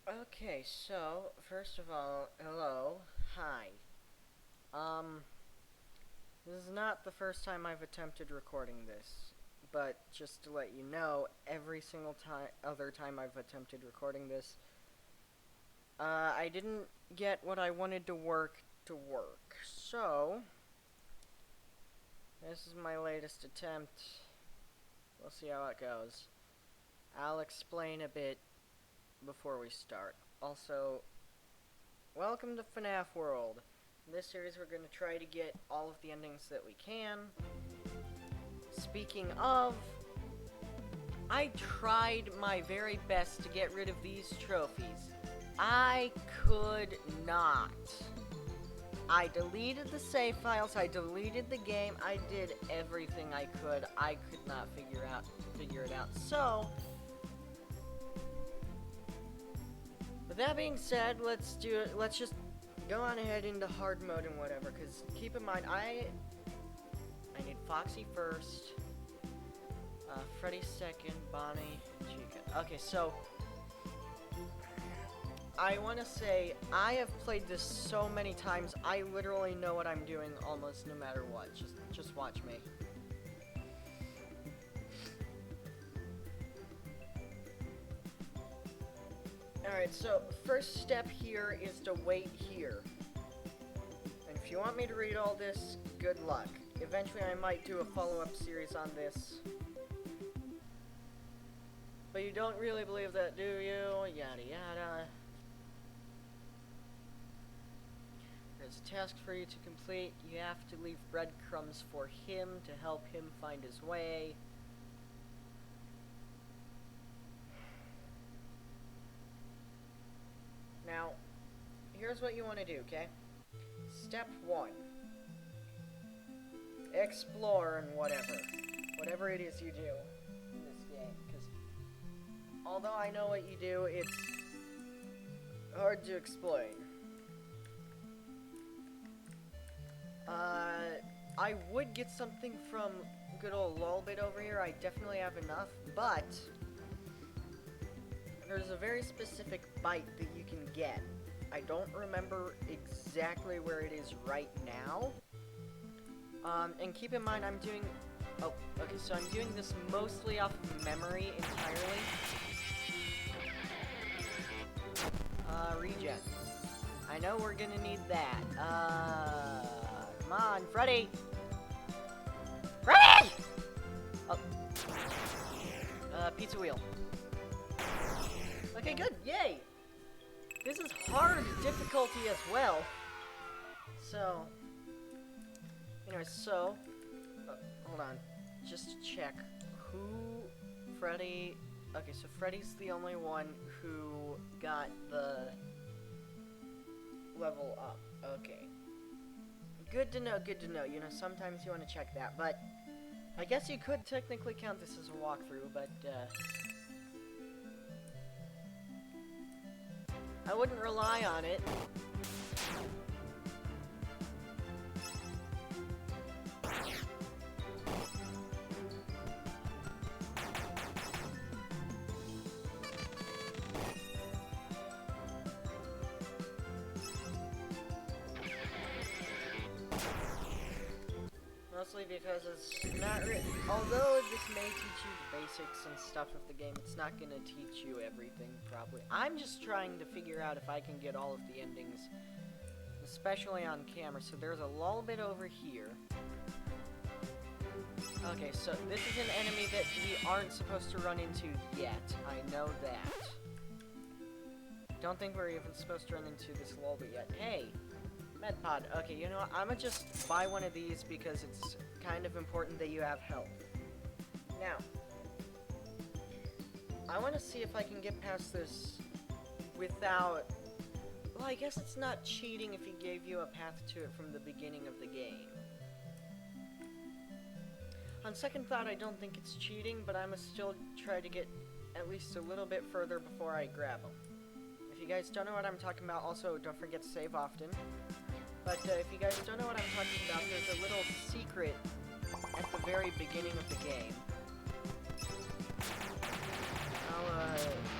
Okay, so first of all, hello, hi. Um, this is not the first time I've attempted recording this, but just to let you know, every single other time I've attempted recording this, I didn't get what I wanted to work. So, this is my latest attempt. We'll see how it goes. I'll explain a bit before we start. Also, welcome to FNAF World. In this series, we're going to try to get all of the endings that we can. Speaking of, I tried my very best to get rid of these trophies. I could not. I deleted the save files, I deleted the game, I did everything I could. I could not figure it out. So, with that being said, let's do it. Let's just go on ahead into hard mode and whatever, because keep in mind, I need Foxy first, Freddy second, Bonnie, Chica. Okay, so I want to say, I have played this so many times, I literally know what I'm doing almost no matter what. Just watch me. Alright, so first step here is to wait here. And if you want me to read all this, good luck. Eventually I might do a follow-up series on this. But you don't really believe that, do you? Yada yada. There's a task for you to complete. You have to leave breadcrumbs for him to help him find his way. Now, here's what you want to do, okay? Step 1. Explore and whatever it is you do in this game, because although I know what you do, it's hard to explain. I would get something from good old Lolbit over here. I definitely have enough, but there's a very specific bite that you can get. I don't remember exactly where it is right now. And keep in mind, I'm doing... Oh, okay, so I'm doing this mostly off of memory entirely. Regen. I know we're gonna need that. Come on, Freddy! Freddy! Oh. Pizza wheel. Okay, good, yay! This is hard difficulty as well. So, anyway, hold on, just to check who Freddy. Okay, so Freddy's the only one who got the level up. Okay, good to know. You know, sometimes you want to check that, but I guess you could technically count this as a walkthrough, but I wouldn't rely on it. Mostly because it's not although this may teach you the basics and stuff of the game, it's not gonna teach you everything, probably. I'm just trying to figure out if I can get all of the endings, especially on camera. So there's a lull bit over here. Okay, so this is an enemy that we aren't supposed to run into yet. I know that. Don't think we're even supposed to run into this lull bit yet. Hey! Medpod. Okay, you know what? I'm gonna just buy one of these because it's kind of important that you have health. Now, I want to see if I can get past this without... Well, I guess it's not cheating if he gave you a path to it from the beginning of the game. On second thought, I don't think it's cheating, but I'm gonna still try to get at least a little bit further before I grab him. If you guys don't know what I'm talking about, also don't forget to save often. But if you guys don't know what I'm talking about, there's a little secret at the very beginning of the game. I'll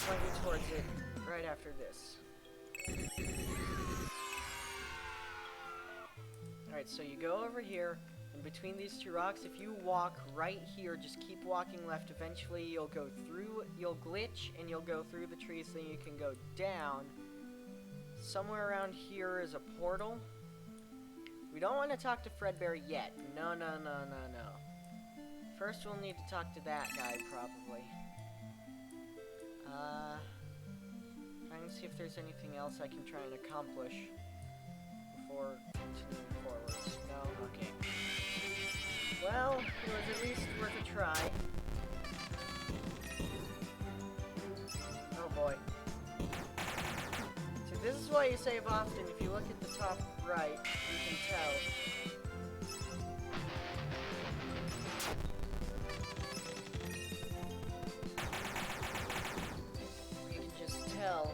point you towards it right after this. Alright, so you go over here, and between these two rocks, if you walk right here, just keep walking left, eventually you'll go through, you'll glitch, and you'll go through the trees, then you can go down. Somewhere around here is a portal. We don't want to talk to Fredbear yet. No. First we'll need to talk to that guy, probably. Trying to see if there's anything else I can try and accomplish before continuing forwards. No? Okay. Well, it was at least worth a try. Oh boy. So this is why you save often. If you look at the top right, you can tell. You can just tell.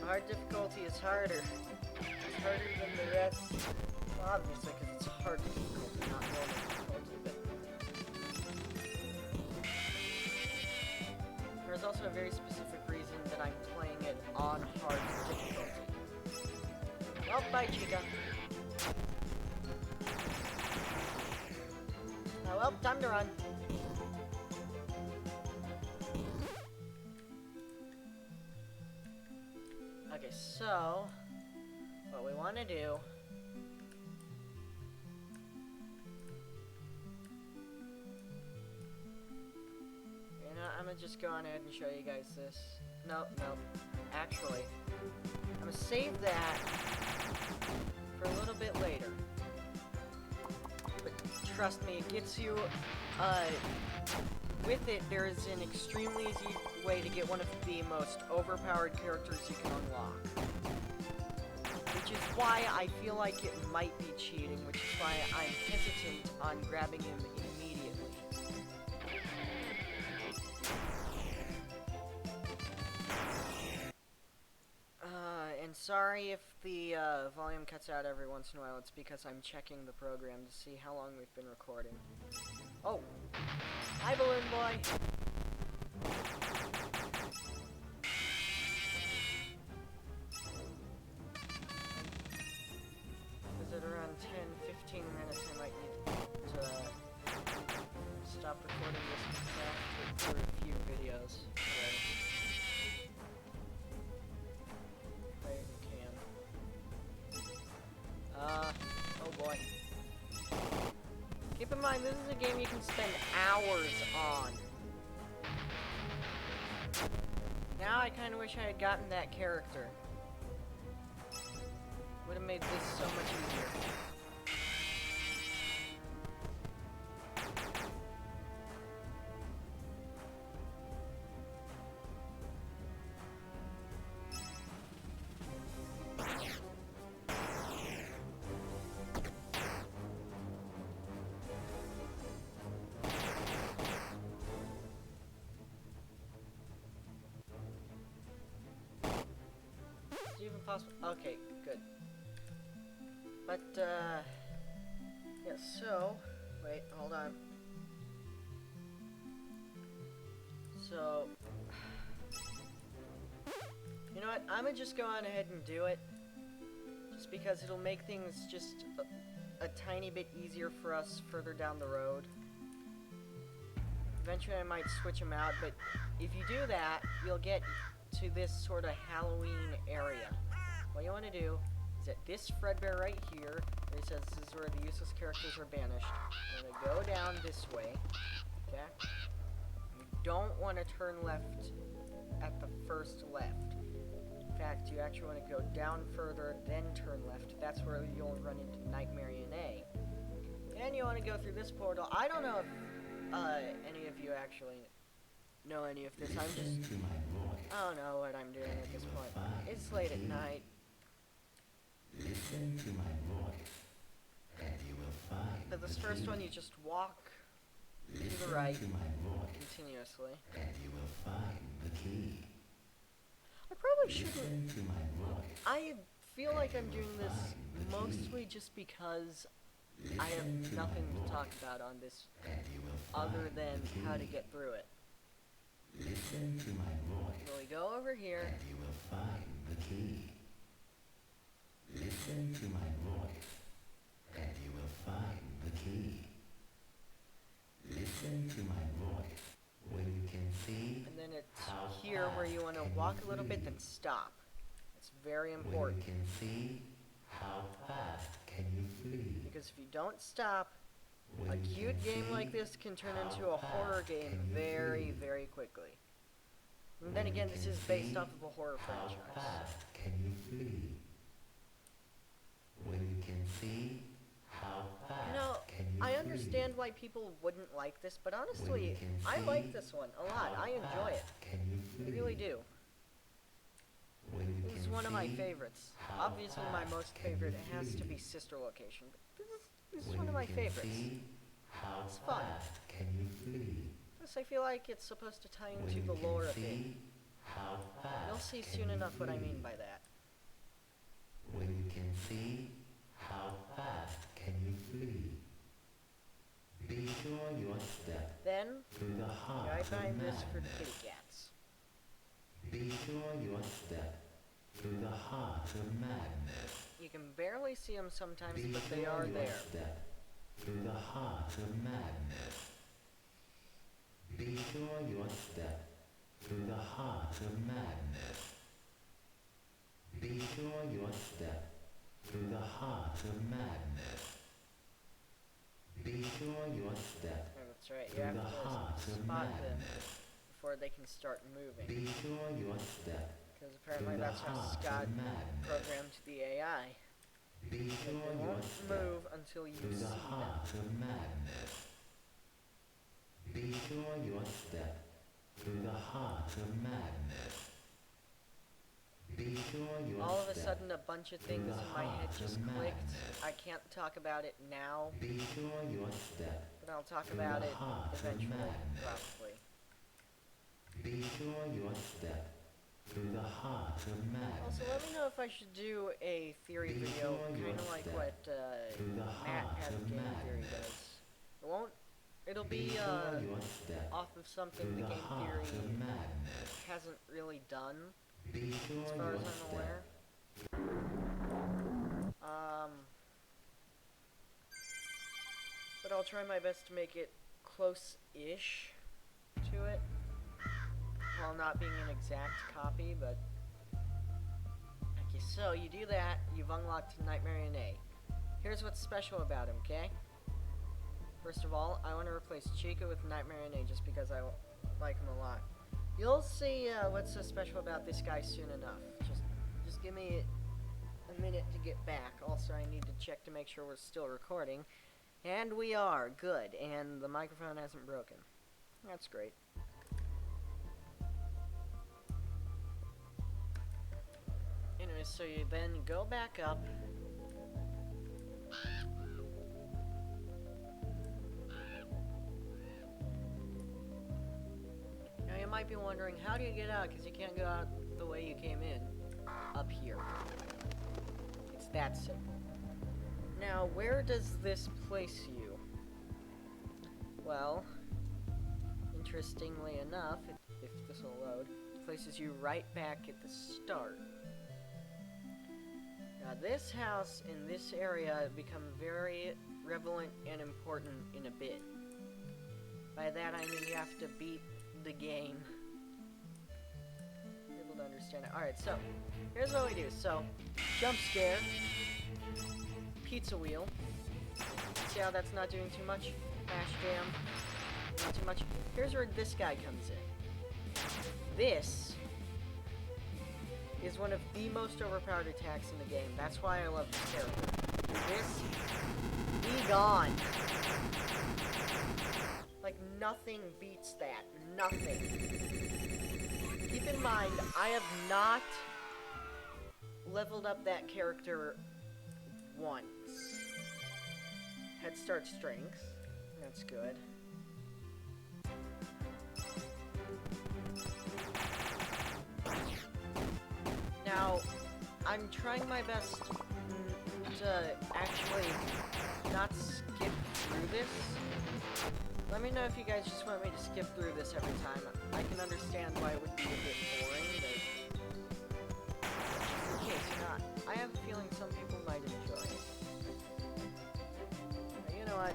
Hard difficulty is harder. It's harder than the rest. Well, obviously, because it's hard difficulty, not normal difficulty, but... There's also a very specific reason that I'm playing it on hard difficulty. Well, bye, Chica. Oh, well, time to run. Okay, so... what we want to do... you know, I'm gonna just go on ahead and show you guys this. No. Actually, I'm gonna save that for a little bit later. But trust me, it gets you, with it, there is an extremely easy way to get one of the most overpowered characters you can unlock. Which is why I feel like it might be cheating, which is why I'm hesitant on grabbing him immediately. And sorry if the volume cuts out every once in a while, it's because I'm checking the program to see how long we've been recording. Oh! Hi, Balloon Boy! Is it around 10-15 minutes I might need to stop recording this because I have to get through a few videos today. Oh boy. Keep in mind, this is a game you can spend hours on. Now I kinda wish I had gotten that character. Would have made this so much easier. Even possible. Okay, good. But, yeah, so, wait, hold on. So, you know what, I'm gonna just go on ahead and do it, just because it'll make things just a tiny bit easier for us further down the road. Eventually I might switch them out, but if you do that, you'll get to this sort of Halloween area. What you want to do is at this Fredbear right here, where it says this is where the useless characters are banished, you're going to go down this way, okay? You don't want to turn left at the first left. In fact, you actually want to go down further, then turn left. That's where you'll run into Nightmare A. And you want to go through this portal. I don't know if any of you actually know any of this. I don't know what I'm doing at this point. It's late at night. Listen to my voice, and you will find. For this first one, you just walk to the right continuously. And you will find the key. I probably shouldn't. Listen to my voice. I feel like I'm doing this mostly just because I have Listen to nothing my to talk voice, about on this and you will other find than the how to key. get through it. Listen to my voice, So we go over here. and you will find the key. Listen to my voice, and you will find the key. Listen to my voice. When you can see And then it's how here where fast you want to can walk you a little bit, flee? then stop. It's very When you important. can see how fast can you flee? Because if you don't stop, When a you cute can game see like this can turn how into a horror fast game can you very, flee? very quickly. And When then you again, can this is based see off of a horror how franchise. fast can you flee? When you can see how fast You know, can you I flee? understand why people wouldn't like this, but When honestly, you can I see like this one a lot. how I enjoy it. fast can you I flee? really do. When you This is can one of my see favorites. how Obviously, my fast most can you favorite has to flee? be Sister Location, but this is When one of you my can favorites. see how It's fun. fast can you flee? Plus, I feel like it's supposed to tie When into you the can lore a bit. see how fast You'll see can soon you enough what I flee? mean by that. When you can see how fast can you flee? Be sure your step Then, through the heart I of find this for the madness. kitty cats. Be sure your step through the heart of madness. You can barely see them sometimes, Be but they sure are your there. step through the heart of madness. Be sure your step through the heart of madness. Be sure your step through the heart of madness. Be sure your step Oh, that's right. You through have the to heart of spot them madness. before they can start moving. Be sure your step Because through apparently the that's how heart Scott of madness. programmed the AI. Be That sure they your won't step move until you through see the them. heart of madness. Be sure your step through the heart of madness. Be sure your All of a step sudden, a bunch of things through the in my head heart just of clicked. madness. I can't talk about it now, Be sure your step but I'll talk through about the it heart of eventually, madness. probably. Be sure your step through the heart of madness. Also, let me know if I should do a theory Be video, sure you kind of like step what through the Matt heart has of game theory madness. does. It won't. It'll Be be sure your step off of something through the the game heart theory of madness. hasn't really done, Be sure as far your as I'm step aware. But I'll try my best to make it close-ish to it, while not being an exact copy, but... Okay, so you do that, you've unlocked Nightmare in A. Here's what's special about him, okay? First of all, I want to replace Chica with Nightmare in A just because I like him a lot. You'll see what's so special about this guy soon enough. Just give me a minute to get back. Also, I need to check to make sure we're still recording. And we are. Good. And the microphone hasn't broken. That's great. Anyway, so you then go back up. Now you might be wondering, how do you get out? Because you can't go out the way you came in. Up here. It's that simple. Now, where does this place you? Well, interestingly enough, if this will load, it places you right back at the start. Now, this house in this area become very relevant and important in a bit. By that, I mean you have to beat the game. You're able to understand it. Alright, so, here's what we do. So, jump scare. Pizza wheel. See how that's not doing too much? Mash jam. Not too much. Here's where this guy comes in. This is one of the most overpowered attacks in the game. That's why I love this character. This, be gone. Like, nothing beats that. Nothing. Keep in mind, I have not leveled up that character once. Head start strength. That's good. Now, I'm trying my best to actually not skip through this. Let me know if you guys just want me to skip through this every time. I can understand why it would be a bit boring, but in case not, I have a feeling some people might enjoy it. But you know what?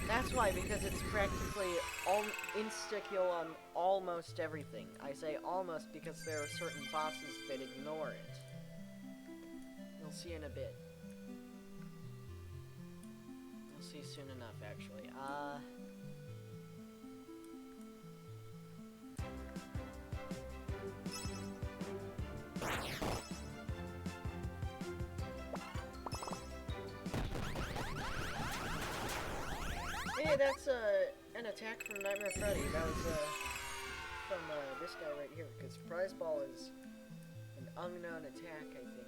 That's why, because it's practically insta-kill on almost everything. I say almost because there are certain bosses that ignore it. You'll see in a bit. You'll see soon enough, actually. Hey, that's an attack from Nightmare Freddy. That was from this guy right here. Because Surprise Ball is an unknown attack, I think,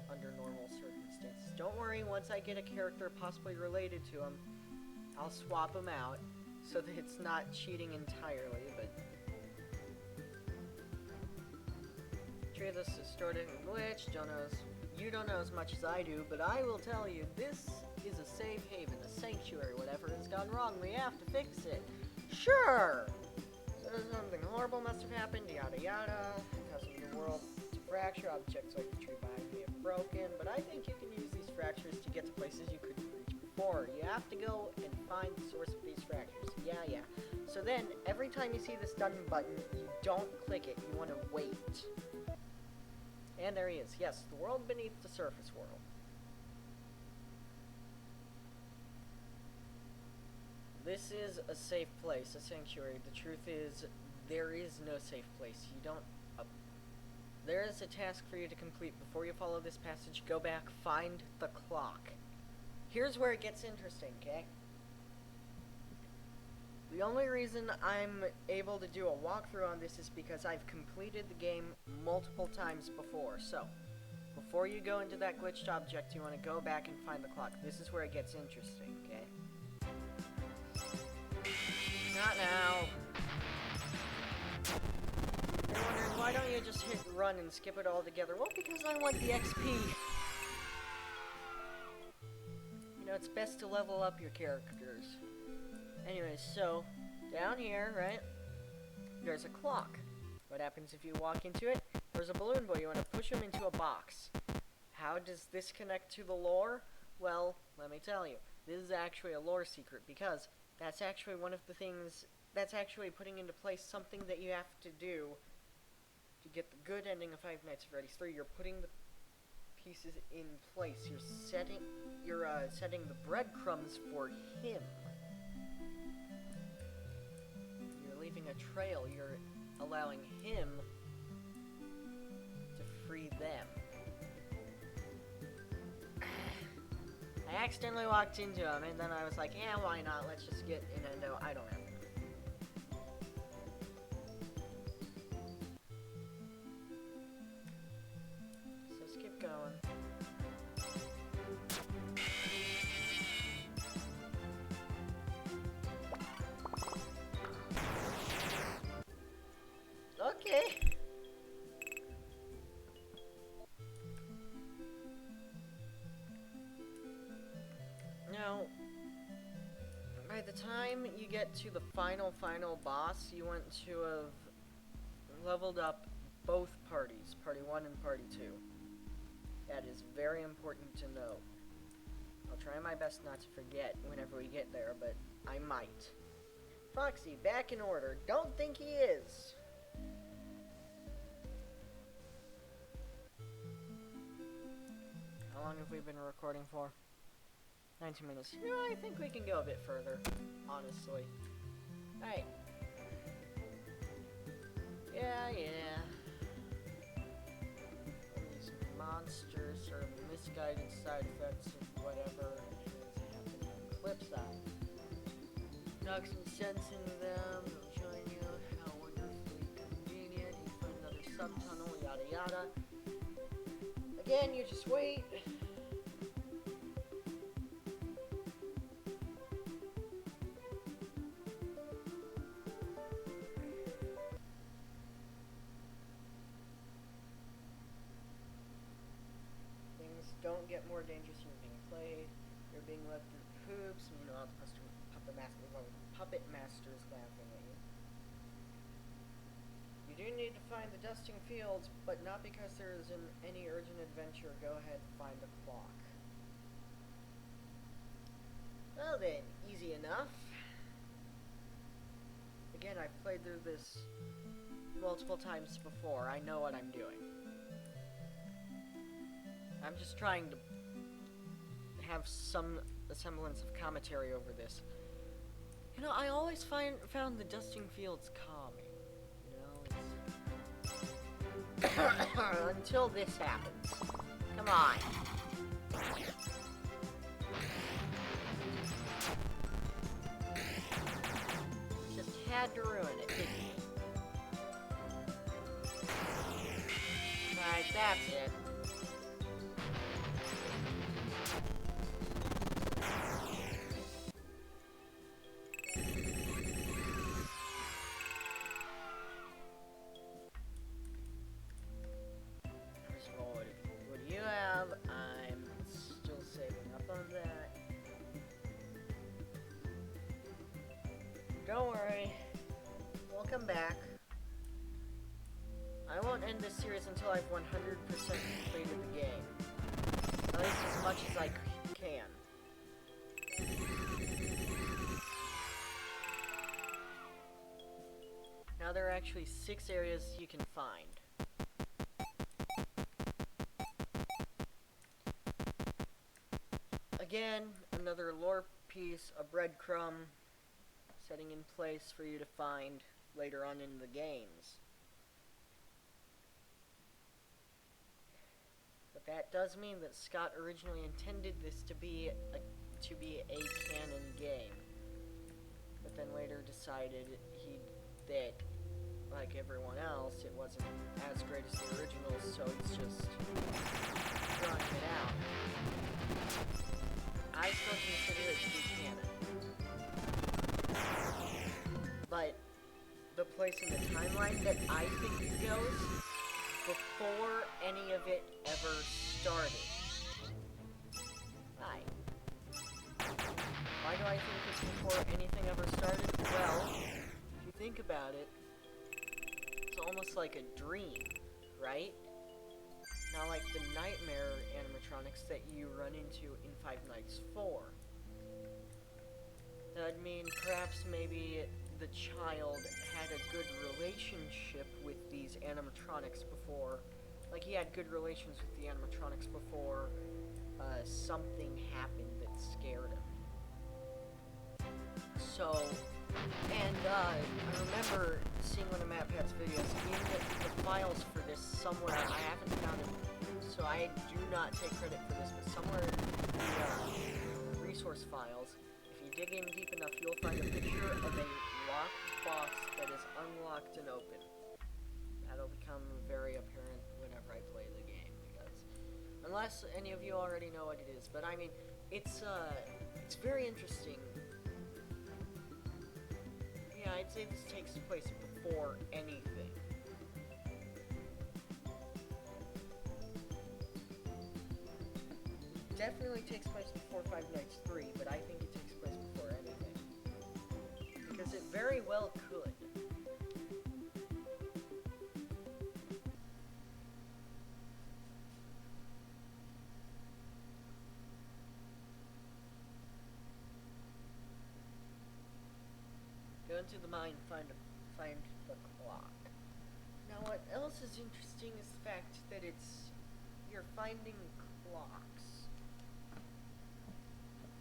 under normal circumstances. Don't worry, once I get a character possibly related to him, I'll swap him out so that it's not cheating entirely. But treat this distorted and glitch. You don't know as much as I do, but I will tell you, this is a safe haven, a sanctuary. Whatever has gone wrong, we have to fix it. Sure! So something horrible must have happened, yada yada, causing the world to fracture, objects like the tree behind me have broken, but I think you can use these fractures to get to places you couldn't reach before. You have to go and find the source of these fractures. Yeah. So then, every time you see this done button, you don't click it, you want to wait. And there he is. Yes, the world beneath the surface world. This is a safe place, a sanctuary. The truth is, there is no safe place. You don't... there is a task for you to complete. Before you follow this passage, go back, find the clock. Here's where it gets interesting, okay? The only reason I'm able to do a walkthrough on this is because I've completed the game multiple times before. So, before you go into that glitched object, you want to go back and find the clock. This is where it gets interesting, okay? Not now. You're wondering, why don't you just hit run and skip it all together? Well, because I want the XP. You know, it's best to level up your characters. Anyways, so, down here, right, there's a clock. What happens if you walk into it? There's a balloon boy. You want to push him into a box. How does this connect to the lore? Well, let me tell you. This is actually a lore secret, because that's actually one of the things, that's actually putting into place something that you have to do to get the good ending of Five Nights at Freddy's 3. You're putting the pieces in place. You're setting the breadcrumbs for him. Leaving a trail, you're allowing him to free them. I accidentally walked into him, and then I was like, yeah, why not? Let's just get in a no, I don't have it. So let's keep going. Okay. Now, by the time you get to the final boss, you want to have leveled up both parties, Party 1 and Party 2. That is very important to note. I'll try my best not to forget whenever we get there, but I might. Foxy, back in order. Don't think he is. How long have we been recording for? 19 minutes. You know, I think we can go a bit further, honestly. Alright. Yeah. These monsters are misguided side effects of whatever is happening on the flip side. Knock some sense into them, they'll showing you how wonderfully convenient. You find another subtunnel, yada yada. Again, you just wait. Things get more dangerous. You're being played. You're being led through hoops. Meanwhile, the puppet master is laughing at you. You do need to find the dusting fields, but not because there is any urgent adventure. Go ahead and find the clock. Well then, easy enough. Again, I've played through this multiple times before. I know what I'm doing. I'm just trying to have some semblance of commentary over this. You know, I always found the dusting fields calming. You know, until this happens. Come on. Just had to ruin it, didn't you? Right, that's it. First of all, what do you have? I'm still saving up on that. Don't worry. We'll come back. I won't end this series until I've 100% completed the game. At least as much as I can. Now there are actually 6 areas you can find. Again, another lore piece, a breadcrumb, setting in place for you to find later on in the games. But that does mean that Scott originally intended this to be a canon game, but then later decided that, like everyone else, it wasn't as great as the originals, so he's just throwing it out. I still consider it to be canon, but the place in the timeline that I think it goes before any of it ever started. Why? Why do I think it's before anything ever started? Well, if you think about it, it's almost like a dream, right? Not like the nightmare animatronics that you run into in Five Nights 4. That'd mean perhaps maybe the child had a good relationship with these animatronics before. Like he had good relations with the animatronics before something happened that scared him. So, and I remember seeing one of MatPat's videos, even the files for this somewhere, I haven't found it, so I do not take credit for this, but somewhere in the resource files, if you dig in deep enough, you'll find a picture of a locked box that is unlocked and open. That'll become very apparent whenever I play the game, because unless any of you already know what it is, but I mean, it's very interesting. Yeah, I'd say this takes place before anything. Definitely takes place before Five Nights 3, but I think it takes place before anything. Because it very well could. Go into the mine, find the clock. Now, what else is interesting is the fact that you're finding clocks.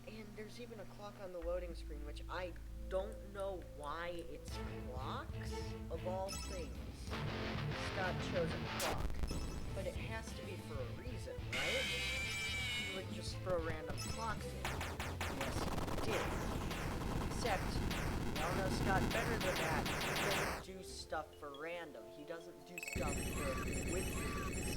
And there's even a clock on the loading screen, which I don't know why it's clocks, of all things. Scott chose a clock. But it has to be for a reason, right? He would just throw random clocks in. Yes, he did. Except, y'all know Scott better than that. He doesn't do stuff for random. He doesn't do stuff for coincidence.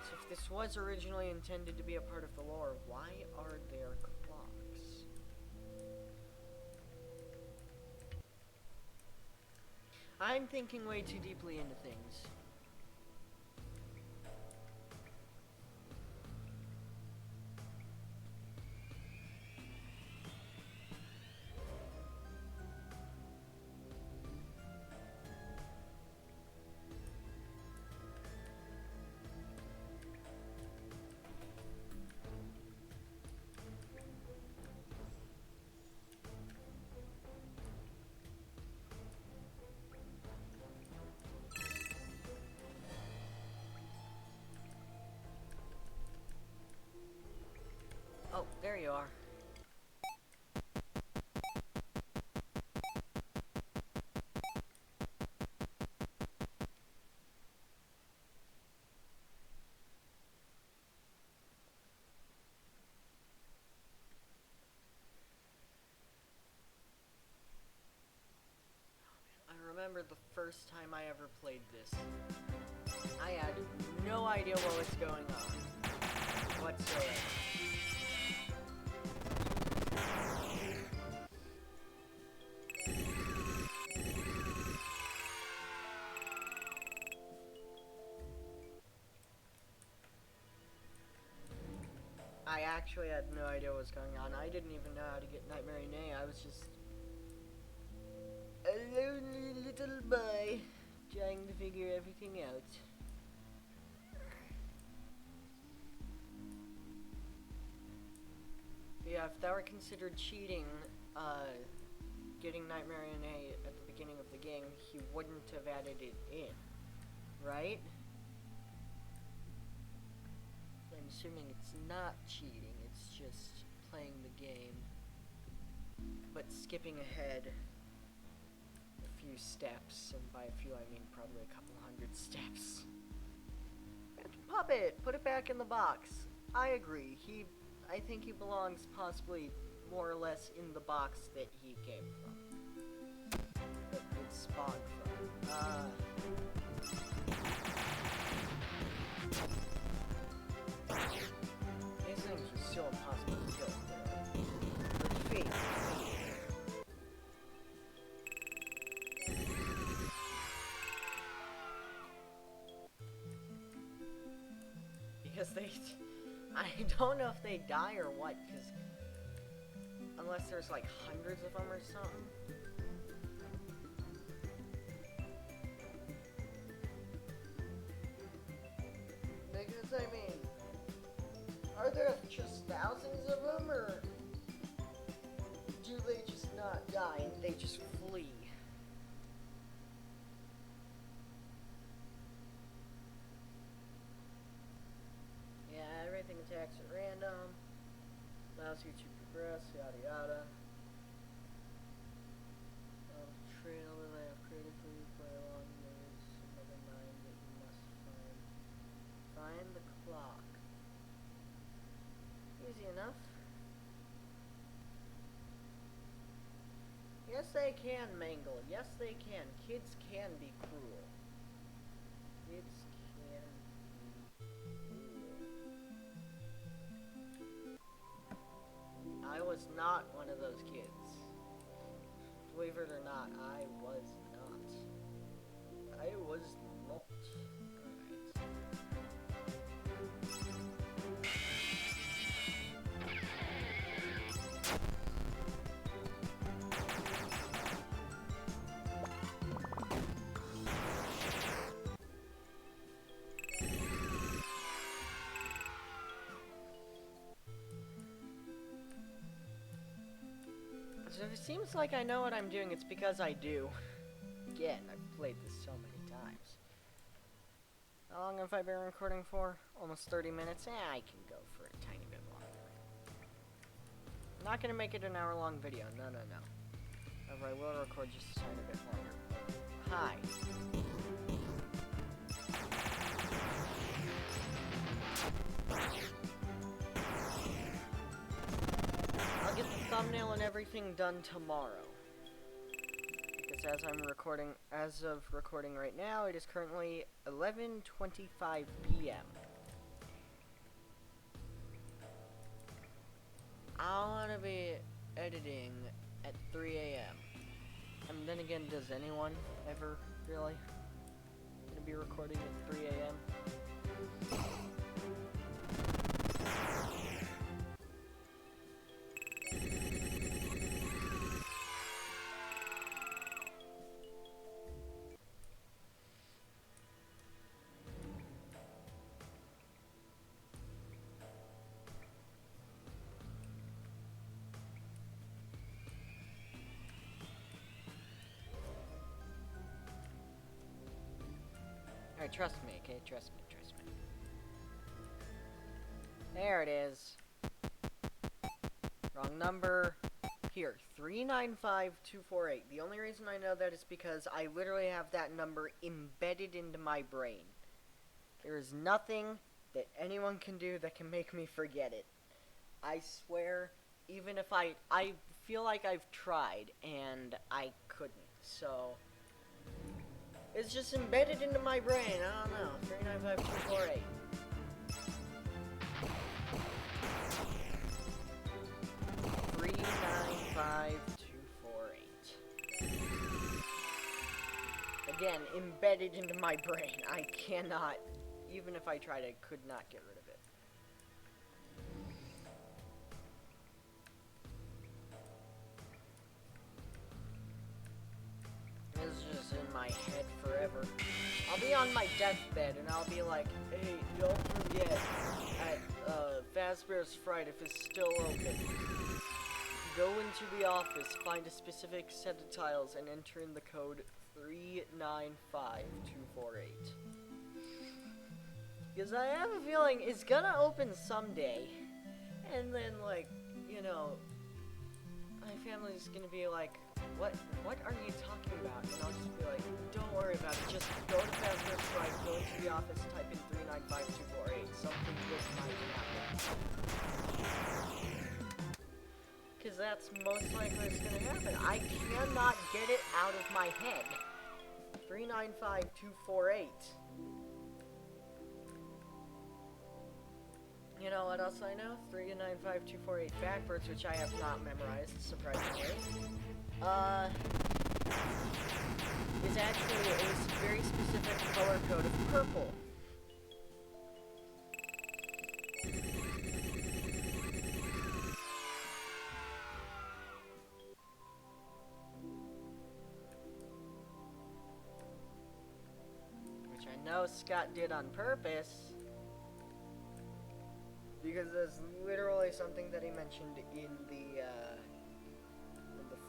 So if this was originally intended to be a part of the lore, why are there clocks? I'm thinking way too deeply into things. you are. I remember the first time I ever played this. I had no idea what was going on whatsoever. I actually had no idea what was going on. I didn't even know how to get Nightmare Nay. I was just a lonely little boy trying to figure everything out. Yeah, if that were considered cheating, getting Nightmare Nay at the beginning of the game, he wouldn't have added it in, right? I'm assuming it's not cheating, it's just playing the game, but skipping ahead a few steps, and by a few I mean probably a couple hundred steps. Puppet, put it back in the box. I agree, I think he belongs possibly more or less in the box that he came from. That it spawned from. These things are still impossible to kill. They're fake. Because I don't know if they die or what, because unless there's like hundreds of them or something. Because I mean, are there just thousands of them, or do they just not die and they just flee? Yeah, everything attacks at random, allows you to progress, yada yada. Trail that I have created for you for a long years, another mind that you must find. Find the clock. Easy enough. Yes, they can mangle. Yes, they can. Kids can be cruel. Kids can be cruel. I was not one of those kids. Believe it or not, I was not. I was not. So if it seems like I know what I'm doing, it's because I do. Again, I've played this so many times. How long have I been recording for? Almost 30 minutes? I can go for a tiny bit longer. I'm not gonna make it an hour-long video, no. However, I will record just a tiny bit longer. Hi. I'll get the thumbnail and everything done tomorrow. Because as of recording right now, it is currently 11:25 p.m. I want to be editing at 3 a.m. And then again, does anyone ever really gonna be recording at 3 a.m.? Alright, trust me, okay? Trust me. There it is. wrong number. Here, 395248. The only reason I know that is because I literally have that number embedded into my brain. There is nothing that anyone can do that can make me forget it. I swear, even if I feel like I've tried and I couldn't. So, it's just embedded into my brain. I don't know. 395248. Again, embedded into my brain. I cannot, even if I tried, I could not get rid of it. It's just in my head forever. I'll be on my deathbed and I'll be like, hey, don't forget, at Fazbear's Fright, if it's still open, go into the office, find a specific set of tiles, and enter in the code 395248. Because I have a feeling it's gonna open someday, and then, like, you know, my family's gonna be like, what are you talking about? And I'll just be like, don't worry about it, just go to Fazbear's Fright, go into the office, type in 395248, something good might happen. Because that's most likely what's gonna happen. I cannot get it out of my head. 395248. You know what else I know? 395248 backwards, which I have not memorized, surprisingly. Is actually a very specific color code of purple. Which I know Scott did on purpose. Because there's literally something that he mentioned in the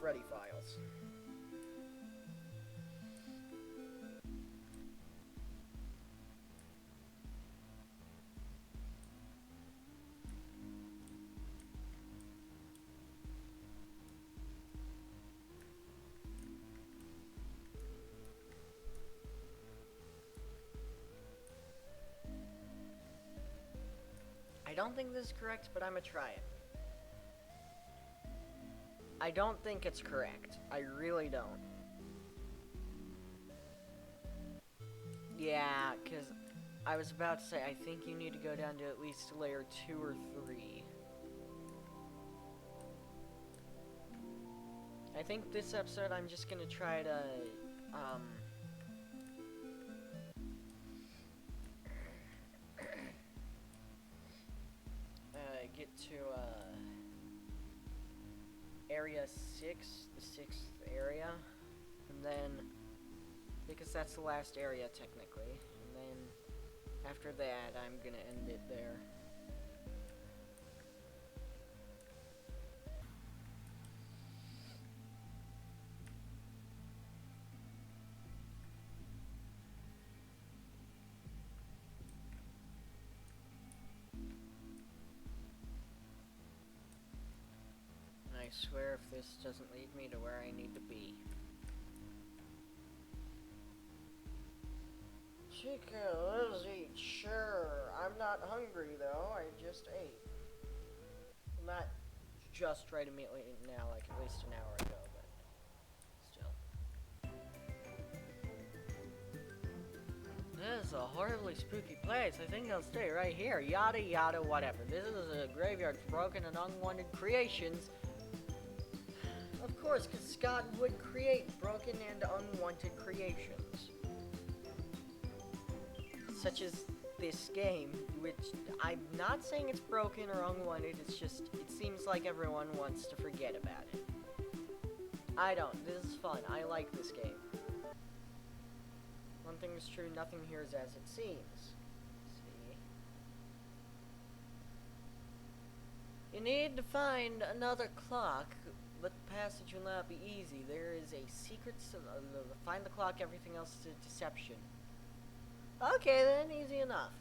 Freddy files. I don't think this is correct, but I'm gonna try it. I don't think it's correct. I really don't. Yeah, because I was about to say, I think you need to go down to at least layer 2 or 3. I think this episode I'm just gonna try to, get to, area 6, the 6th area, and then, because that's the last area technically, and then after that I'm gonna end it there. I swear if this doesn't lead me to where I need to be. Chica, let's eat, sure. I'm not hungry though, I just ate. Well, not just right immediately now, like at least an hour ago, but still. This is a horribly spooky place. I think I'll stay right here. Yada yada whatever. This is a graveyard for broken and unwanted creations. Of course, because Scott would create broken and unwanted creations. Such as this game, which I'm not saying it's broken or unwanted, it's just, it seems like everyone wants to forget about it. I don't. This is fun. I like this game. One thing is true, nothing here is as it seems. See? You need to find another clock. But the passage will not be easy. There is a secret, find the clock, everything else is a deception. Okay then, easy enough.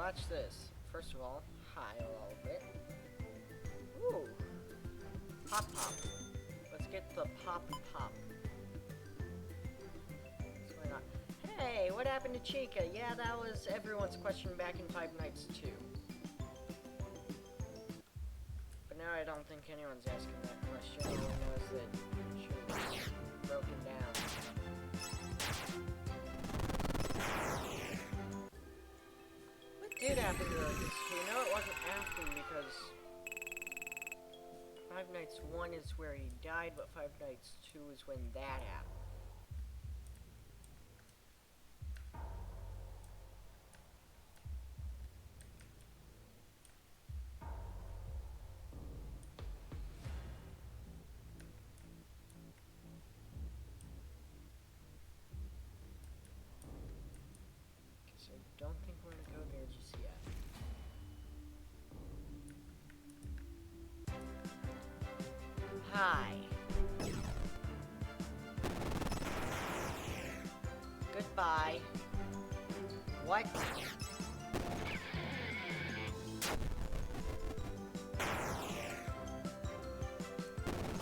watch this. First of all, hi a little bit. Ooh. Pop pop. Let's get the poppy pop. What's going on? Hey, what happened to Chica? Yeah, that was everyone's question back in Five Nights 2. But now I don't think anyone's asking that question. Everyone knows that she was broken down. What did happen to her? We know it wasn't after because Five Nights 1 is where he died, but Five Nights 2 is when that happened. So I don't think we're gonna go there just yet. Hi. Goodbye. What?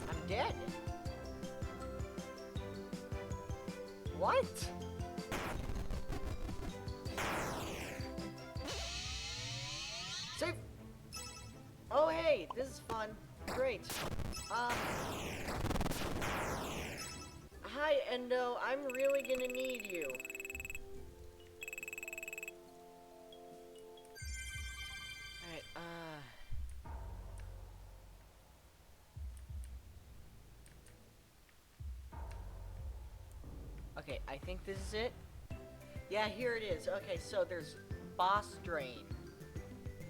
I'm dead. What? Save. Oh, hey, this is fun. Great. Hi, Endo. I'm really gonna need you. Alright, okay, I think this is it. Yeah, here it is. Okay, so there's boss drain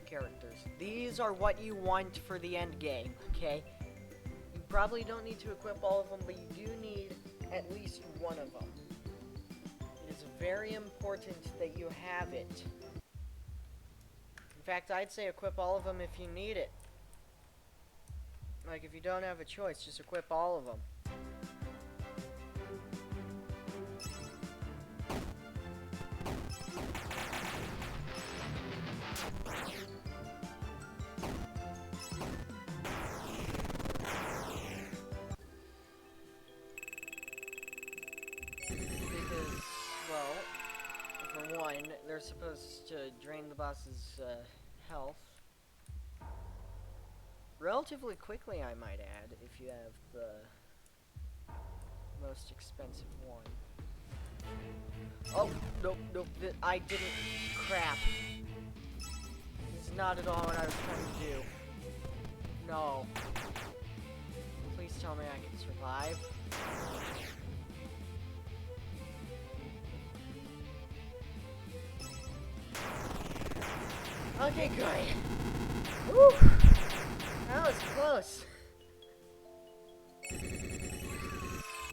characters. These are what you want for the end game, okay? You probably don't need to equip all of them, but you do need at least one of them. It is very important that you have it. In fact, I'd say equip all of them if you need it. Like, if you don't have a choice, just equip all of them. They're supposed to drain the boss's health relatively quickly, I might add, if you have the most expensive one. Oh, nope, I didn't. Crap. This is not at all what I was trying to do. No. Please tell me I can survive. Okay, good. Woo! That was close.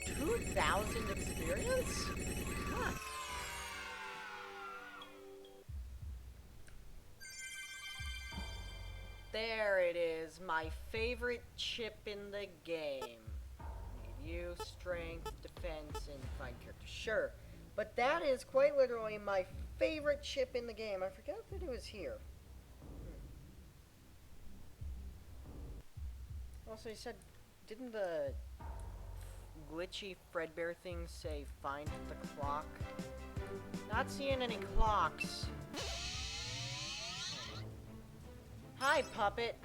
2,000 experience? Huh. There it is, my favorite chip in the game. Need you, strength, defense, and find character. Sure, but that is quite literally my favorite chip in the game. I forgot that it was here. Also, he said, didn't the glitchy Fredbear thing say find the clock? Not seeing any clocks. Hi, puppet.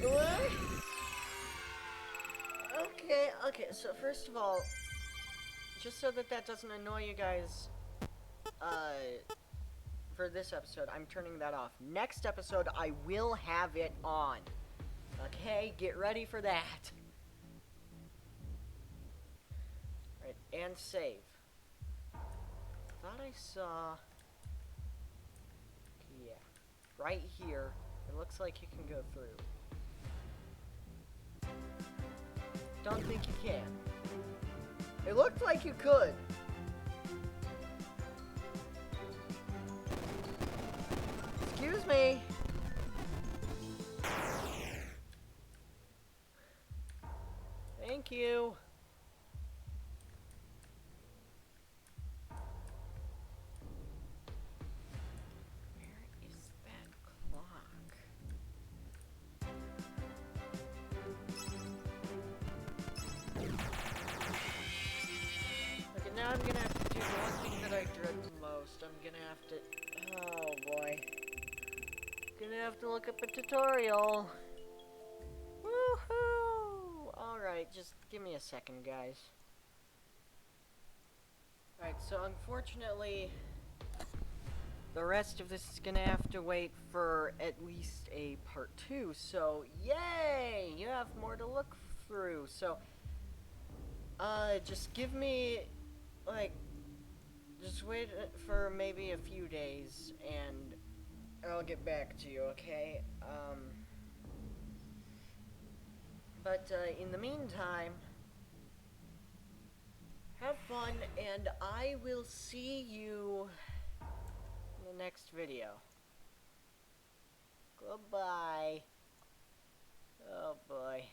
What? Okay, so first of all, just so that doesn't annoy you guys, for this episode, I'm turning that off. Next episode, I will have it on. Okay, get ready for that. Alright, and save. Thought I saw... Yeah, right here. It looks like you can go through. Don't think you can. It looked like you could. Excuse me. Thank you. Where is that clock? Okay, now I'm gonna have to do the one thing that I dread the most. I'm gonna have to... Oh boy. Gonna have to look up a tutorial. Woohoo! Alright, just give me a second, guys. Alright, so unfortunately, the rest of this is gonna have to wait for at least a part 2, so yay! You have more to look through, so, just give me, like, just wait for maybe a few days, and I'll get back to you, okay? But, in the meantime, have fun, and I will see you in the next video. Goodbye. Oh boy.